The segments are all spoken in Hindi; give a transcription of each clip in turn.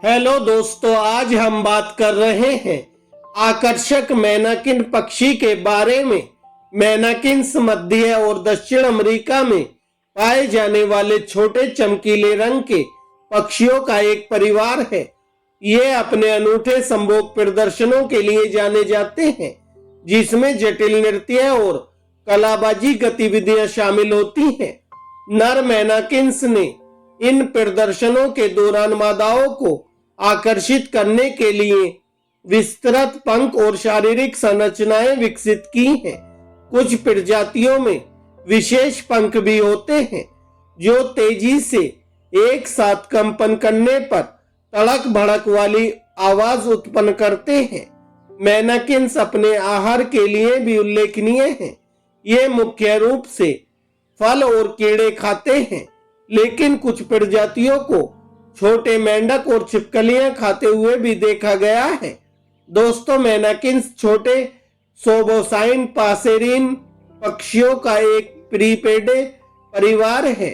हेलो दोस्तों, आज हम बात कर रहे हैं आकर्षक मैनाकिन पक्षी के बारे में। मैनाकिन्स मध्य और दक्षिण अमेरिका में पाए जाने वाले छोटे चमकीले रंग के पक्षियों का एक परिवार है। ये अपने अनूठे संभोग प्रदर्शनों के लिए जाने जाते हैं, जिसमें जटिल नृत्य और कलाबाजी गतिविधियां शामिल होती हैं। नर मैनाकिन्स ने इन प्रदर्शनों के दौरान मादाओं को आकर्षित करने के लिए विस्तृत पंख और शारीरिक संरचनाएं विकसित की हैं। कुछ प्रजातियों में विशेष पंख भी होते हैं जो तेजी से एक साथ कंपन करने पर तड़क भड़क वाली आवाज उत्पन्न करते हैं। मैनाकिन्स अपने आहार के लिए भी उल्लेखनीय हैं। ये मुख्य रूप से फल और कीड़े खाते हैं, लेकिन कुछ प्रजातियों को छोटे मेंढक और छिपकलियां खाते हुए भी देखा गया है। दोस्तों, मैनाकिन्स छोटे सोबोसाइन पासेरीन पक्षियों का एक प्रीपेडे परिवार है।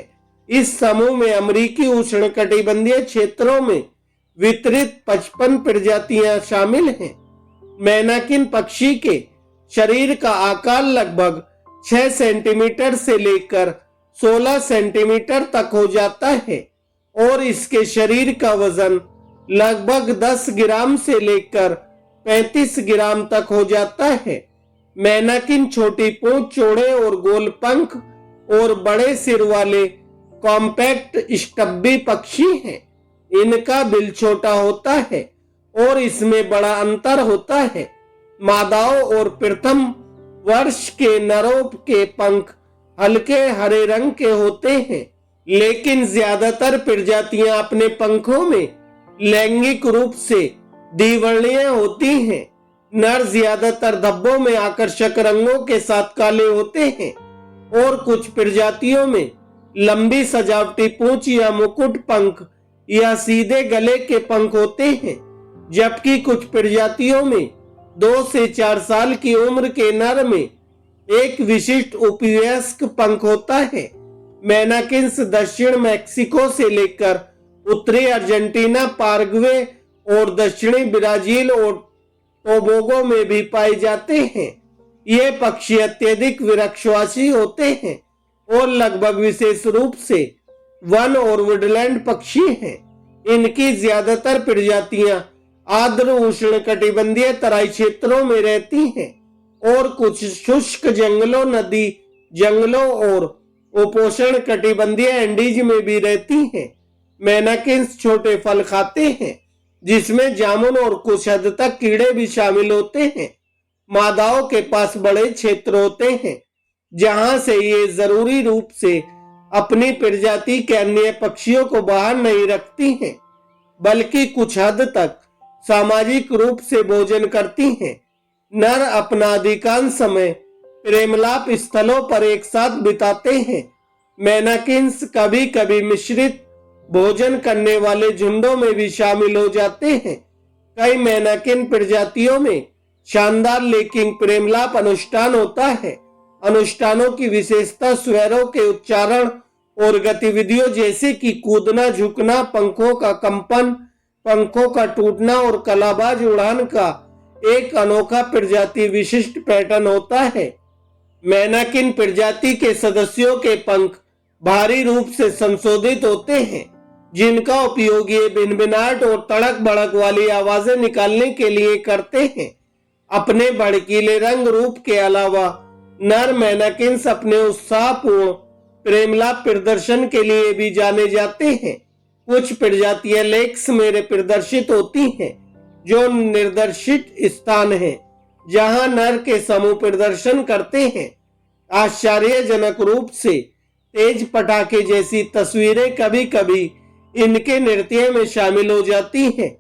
इस समूह में अमेरिकी उष्णकटिबंधीय क्षेत्रों में वितरित 55 प्रजातियां शामिल हैं। मैनाकिन पक्षी के शरीर का आकार लगभग 6 सेंटीमीटर से लेकर 16 सेंटीमीटर तक हो जाता है और इसके शरीर का वजन लगभग 10 ग्राम से लेकर 35 ग्राम तक हो जाता है। मैनाकिन छोटी पूंछ, चौड़े और गोल पंख और बड़े सिर वाले कॉम्पैक्ट स्टब्बी पक्षी हैं। इनका बिल छोटा होता है और इसमें बड़ा अंतर होता है। मादाओं और प्रथम वर्ष के नरों के पंख हल्के हरे रंग के होते हैं, लेकिन ज्यादातर प्रजातियां अपने पंखों में लैंगिक रूप से द्विवर्णीय होती हैं। नर ज्यादातर धब्बों में आकर्षक रंगों के साथ काले होते हैं और कुछ प्रजातियों में लंबी सजावटी पूंछ या मुकुट पंख या सीधे गले के पंख होते हैं, जबकि कुछ प्रजातियों में 2 से 4 साल की उम्र के नर में एक विशिष्ट उपवयस्क पंख होता है। मैनाकिन्स दक्षिण मैक्सिको से लेकर उत्तरी अर्जेंटीना, पाराग्वे और दक्षिणी ब्राजील और टोबोगो में भी पाए जाते हैं। ये पक्षी अत्यधिक वृक्षवासी होते हैं और लगभग विशेष रूप से वन और वुडलैंड पक्षी हैं। इनकी ज्यादातर प्रजातियां आर्द्र उष्णकटिबंधीय तराई क्षेत्रों में रहती हैं और कुछ शुष्क जंगलों, नदी जंगलों और उपोष्ण कटिबंधीय एंडीज में भी रहती हैं। मैनाकिन्स छोटे फल खाते हैं, जिसमें जामुन और कुछ हद तक कीड़े भी शामिल होते हैं। मादाओं के पास बड़े क्षेत्र होते हैं, जहां से ये जरूरी रूप से अपनी प्रजाति के अन्य पक्षियों को बाहर नहीं रखती हैं, बल्कि कुछ हद तक सामाजिक रूप से भोजन करती हैं। नर अपना अधिकांश समय प्रेमलाप स्थलों पर एक साथ बिताते हैं। मैनाकिन्स कभी कभी मिश्रित भोजन करने वाले झुंडों में भी शामिल हो जाते हैं। कई मैनाकिन प्रजातियों में शानदार लेकिन प्रेमलाप अनुष्ठान होता है। अनुष्ठानों की विशेषता स्वरों के उच्चारण और गतिविधियों जैसे कि कूदना, झुकना, पंखों का कंपन, पंखों का टूटना और कलाबाज उड़ान का एक अनोखा प्रजाति विशिष्ट पैटर्न होता है। मैनाकिन प्रजाति के सदस्यों के पंख भारी रूप से संशोधित होते हैं, जिनका उपयोग ये भिनभिनाहट और तड़क भड़क वाली आवाजें निकालने के लिए करते हैं। अपने भड़कीले रंग रूप के अलावा नर मैनाकिन्स अपने उत्साहपूर्ण प्रेमलाप प्रदर्शन के लिए भी जाने जाते हैं। कुछ प्रजातियां लेक्स में प्रदर्शित होती हैं, जो निर्देशित स्थान है जहां नर के समूह प्रदर्शन करते हैं। आश्चर्यजनक रूप से तेज पटाखे जैसी तस्वीरें कभी कभी इनके नृत्य में शामिल हो जाती हैं।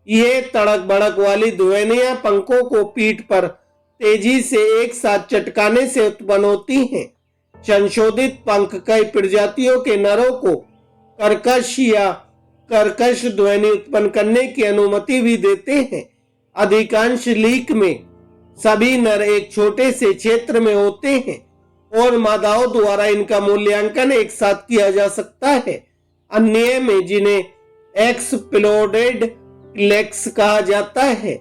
ये तड़क भड़क वाली ध्वनियां पंखों को पीठ पर तेजी से एक साथ चटकाने से उत्पन्न होती हैं। संशोधित पंख कई प्रजातियों के नरों को कर्कश या कर्कश ध्वनि उत्पन्न करने की अनुमति भी देते हैं। अधिकांश लीक में सभी नर एक छोटे से क्षेत्र में होते हैं और मादाओं द्वारा इनका मूल्यांकन एक साथ किया जा सकता है। अन्य में, जिन्हें एक्सप्लोडेड लेग्स कहा जाता है।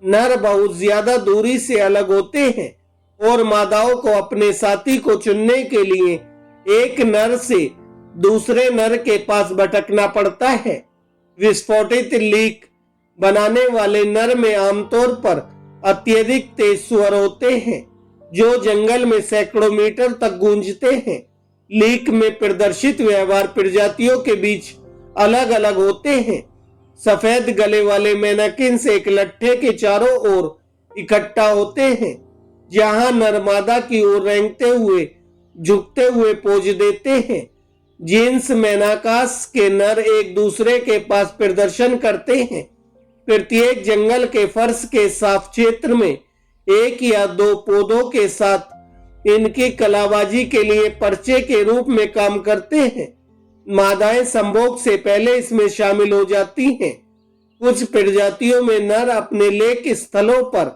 नर बहुत ज्यादा दूरी से अलग होते हैं और मादाओं को अपने साथी को चुनने के लिए एक नर से दूसरे नर के पास भटकना पड़ता है। विस्फोटित लीक बनाने वाले नर में आमतौर पर अत्यधिक तेज स्वर होते हैं जो जंगल में सैकड़ों मीटर तक गूंजते हैं। लीक में प्रदर्शित व्यवहार प्रजातियों के बीच अलग अलग होते हैं। सफेद गले वाले मैनाकिन्स एक लट्ठे के चारों ओर इकट्ठा होते हैं जहां नर मादा की ओर रेंगते हुए झुकते हुए पोज देते हैं। जीन्स मैनाकास के नर एक दूसरे के पास प्रदर्शन करते हैं। प्रत्येक जंगल के फर्श के साफ क्षेत्र में एक या दो पौधों के साथ इनकी कलाबाजी के लिए पर्चे के रूप में काम करते हैं। मादाएं संभोग से पहले इसमें शामिल हो जाती हैं। कुछ प्रजातियों में नर अपने लेक स्थलों पर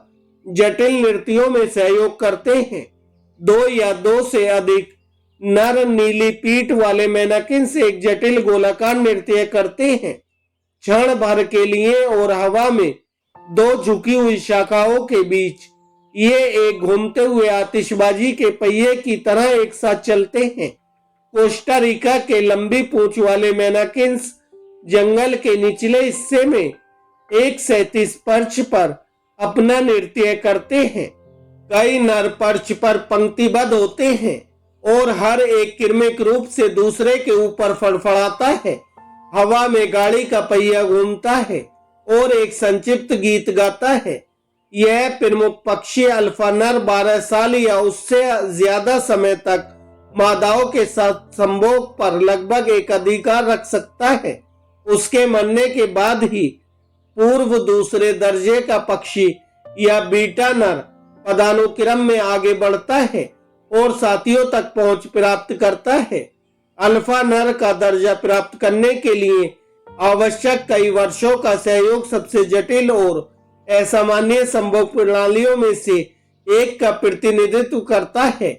जटिल नृत्यों में सहयोग करते हैं। दो या दो से अधिक नर नीली पीठ वाले मैनाकिन से एक जटिल गोलाकार नृत्य करते हैं। क्षण भर के लिए और हवा में दो झुकी हुई शाखाओं के बीच ये एक घूमते हुए आतिशबाजी के पहिए की तरह एक साथ चलते हैं। कोस्टा रिका के लंबी पूंछ वाले मैनाकिन्स जंगल के निचले हिस्से में एक 37 पर्च पर अपना नृत्य करते हैं। कई नर पर्च पर पंक्तिबद्ध होते हैं और हर एक क्रमिक रूप से दूसरे के ऊपर फड़फड़ाता है। हवा में गाड़ी का पहिया घूमता है और एक संक्षिप्त गीत गाता है। यह प्रमुख पक्षी अल्फा नर 12 साल या उससे ज्यादा समय तक मादाओं के साथ संभोग पर लगभग एक अधिकार रख सकता है। उसके मरने के बाद ही पूर्व दूसरे दर्जे का पक्षी या बीटा नर पदानुक्रम में आगे बढ़ता है और साथियों तक पहुंच प्राप्त करता है। अल्फा नर का दर्जा प्राप्त करने के लिए आवश्यक कई वर्षों का सहयोग सबसे जटिल और असामान्य संभोग प्रणालियों में से एक का प्रतिनिधित्व करता है।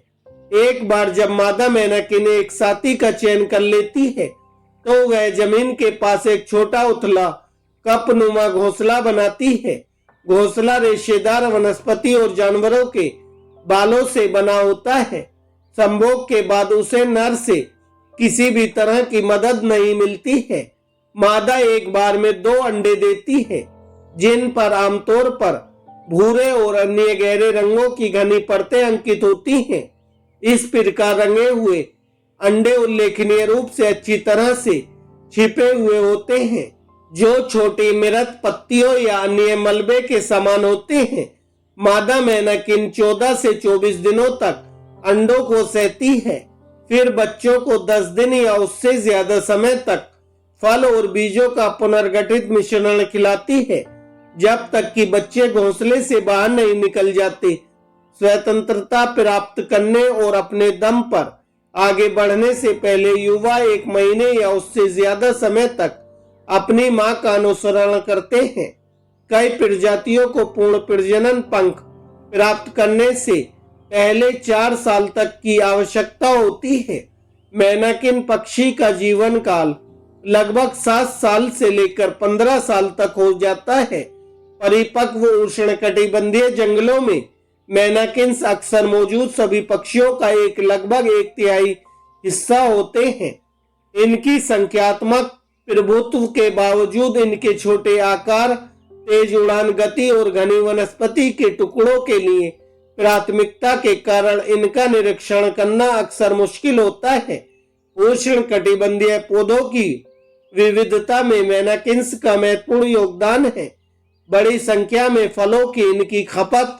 एक बार जब मादा मैनाकिन एक साथी का चयन कर लेती है तो वह जमीन के पास एक छोटा उथला कपनुमा घोंसला बनाती है। घोंसला रेशेदार वनस्पति और जानवरों के बालों से बना होता है। संभोग के बाद उसे नर से किसी भी तरह की मदद नहीं मिलती है। मादा एक बार में 2 अंडे देती है जिन पर आमतौर पर भूरे और अन्य गहरे रंगों की घनी परतें अंकित होती हैं। इस प्रकार रंगे हुए अंडे उल्लेखनीय रूप से अच्छी तरह से छिपे हुए होते हैं जो छोटी मृत पत्तियों या अन्य मलबे के समान होते हैं। मादा मैनाकिन 14 से 24 दिनों तक अंडों को सहती है, फिर बच्चों को 10 दिन या उससे ज्यादा समय तक फल और बीजों का पुनर्गठित मिश्रण खिलाती है जब तक कि बच्चे घोंसले से बाहर नहीं निकल जाते। स्वतंत्रता प्राप्त करने और अपने दम पर आगे बढ़ने से पहले युवा 1 महीने या उससे ज्यादा समय तक अपनी मां का अनुसरण करते हैं। कई प्रजातियों को पूर्ण प्रजनन पंख प्राप्त करने से पहले 4 साल तक की आवश्यकता होती है। मैनाकिन पक्षी का जीवन काल लगभग 7 साल से लेकर 15 साल तक हो जाता है। परिपक्व उष्णकटिबंधीय जंगलों में मैनाकिन्स अक्सर मौजूद सभी पक्षियों का एक लगभग 1/3 हिस्सा होते हैं। इनकी संख्यात्मक प्रभुत्व के बावजूद इनके छोटे आकार, तेज उड़ान गति और घनी वनस्पति के टुकड़ों के लिए प्राथमिकता के कारण इनका निरीक्षण करना अक्सर मुश्किल होता है। उष्णकटिबंधीय पौधों की विविधता में मैनाकिन्स का महत्वपूर्ण योगदान है। बड़ी संख्या में फलों की इनकी खपत,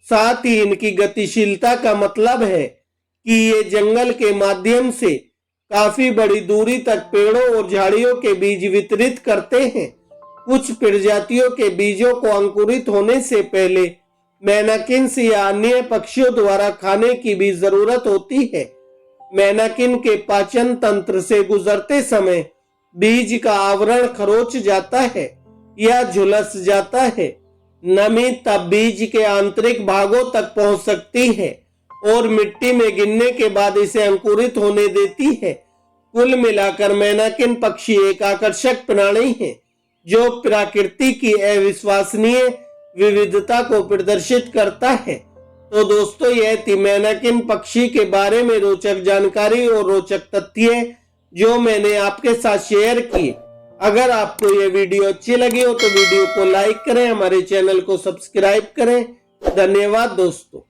साथ ही इनकी गतिशीलता का मतलब है कि ये जंगल के माध्यम से काफी बड़ी दूरी तक पेड़ों और झाड़ियों के बीज वितरित करते हैं। कुछ प्रजातियों के बीजों को अंकुरित होने से पहले मैनाकिन्स या अन्य पक्षियों द्वारा खाने की भी जरूरत होती है। मैनाकिन के पाचन तंत्र से गुजरते समय बीज का आवरण खरोच जाता है या झुलस जाता है। नमी तब बीज के आंतरिक भागों तक पहुंच सकती है और मिट्टी में गिरने के बाद इसे अंकुरित होने देती है। कुल मिलाकर मेनाकिन पक्षी एक आकर्षक प्राणी है जो प्रकृति की अविश्वसनीय विविधता को प्रदर्शित करता है। तो दोस्तों, यह थी मेनाकिन पक्षी के बारे में रोचक जानकारी और रोचक तथ्य जो मैंने आपके साथ शेयर किए। अगर आपको यह वीडियो अच्छी लगी हो तो वीडियो को लाइक करें, हमारे चैनल को सब्सक्राइब करें। धन्यवाद दोस्तों।